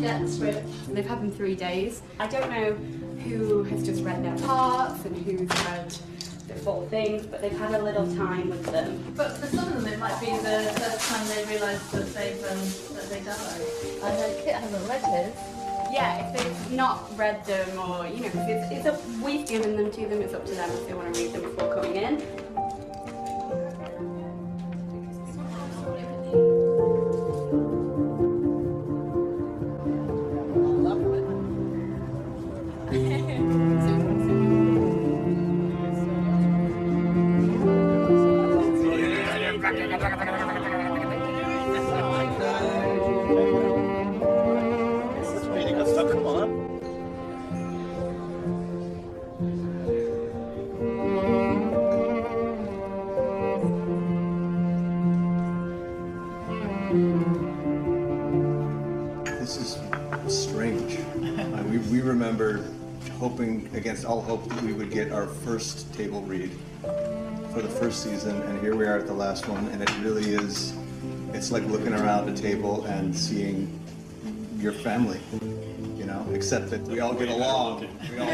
Yeah, script. They've had them 3 days. I don't know who has just read their parts and who's read the full things, but they've had a little time with them. But for some of them, it might be the first time they realise that they died. I heard Kit hasn't read his. Yeah, if they've not read them, or you know, because we've given them to them. It's up to them if they want to read them before coming in. This is strange. We remember hoping against all hope that we would get our first table read for the first season, and here we are at the last one, and it really is, it's like looking around a table and seeing your family, you know, except that we all get along. We all...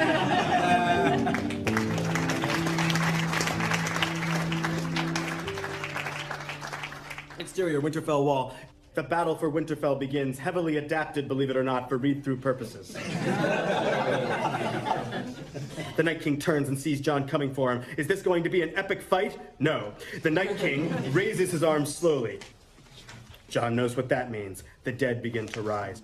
Exterior, Winterfell wall. The battle for Winterfell begins, heavily adapted, believe it or not, for read-through purposes. The Night King turns and sees Jon coming for him. Is this going to be an epic fight? No. The Night King raises his arms slowly. Jon knows what that means. The dead begin to rise.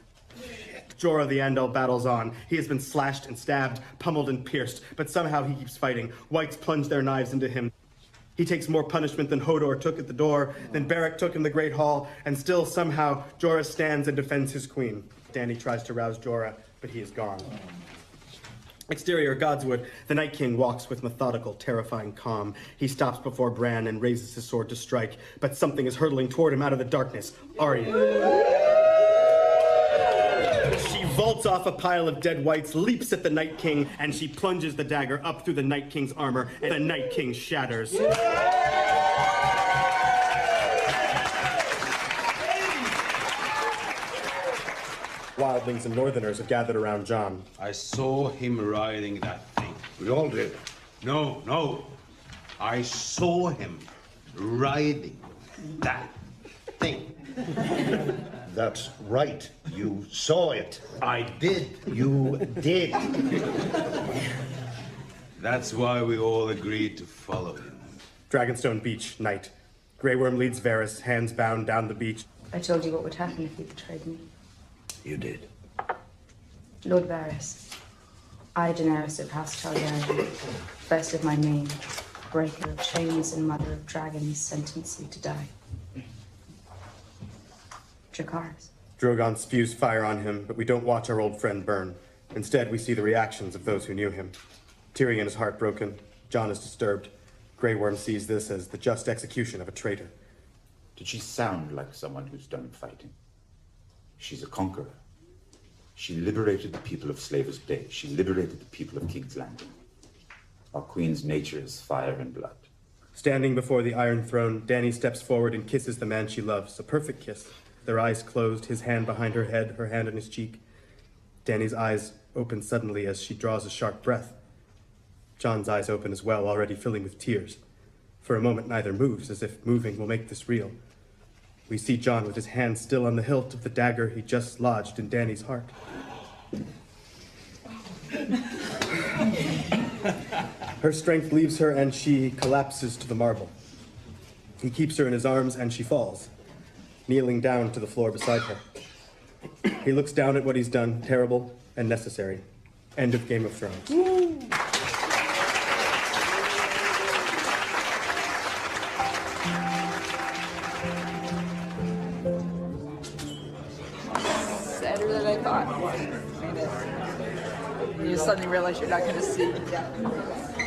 Jorah the Andal battles on. He has been slashed and stabbed, pummeled and pierced, but somehow he keeps fighting. Whites plunge their knives into him. He takes more punishment than Hodor took at the door, than Beric took in the Great Hall, and still somehow Jorah stands and defends his queen. Dany tries to rouse Jorah, but he is gone. Exterior, Godswood. The Night King walks with methodical, terrifying calm. He stops before Bran and raises his sword to strike, but something is hurtling toward him out of the darkness. Arya. She vaults off a pile of dead whites, leaps at the Night King, and she plunges the dagger up through the Night King's armor, and the Night King shatters. Wildlings and Northerners have gathered around Jon. I saw him riding that thing. We all did. No. I saw him riding that thing. That's right. You saw it. I did. You did. That's why we all agreed to follow him. Dragonstone Beach, night. Grey Worm leads Varys, hands bound, down the beach. I told you what would happen if you betrayed me. You did. Lord Varys, I, Daenerys of House Targaryen, first of my name, breaker of chains and mother of dragons, sentence you to die. Dracarys. Drogon spews fire on him, but we don't watch our old friend burn. Instead, we see the reactions of those who knew him. Tyrion is heartbroken. Jon is disturbed. Grey Worm sees this as the just execution of a traitor. Did she sound like someone who's done fighting? She's a conqueror. She liberated the people of Slaver's Bay. She liberated the people of King's Landing. Our queen's nature is fire and blood. Standing before the Iron Throne, Dany steps forward and kisses the man she loves. A perfect kiss. Their eyes closed, his hand behind her head, her hand on his cheek. Dany's eyes open suddenly as she draws a sharp breath. Jon's eyes open as well, already filling with tears. For a moment, neither moves, as if moving will make this real. We see Jon with his hand still on the hilt of the dagger he just lodged in Dany's heart. Her strength leaves her and she collapses to the marble. He keeps her in his arms and she falls, kneeling down to the floor beside her. He looks down at what he's done, terrible and necessary. End of Game of Thrones. Sadder than I thought. You suddenly realize you're not going to see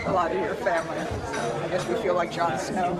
a lot of your family. So I guess we feel like Jon Snow.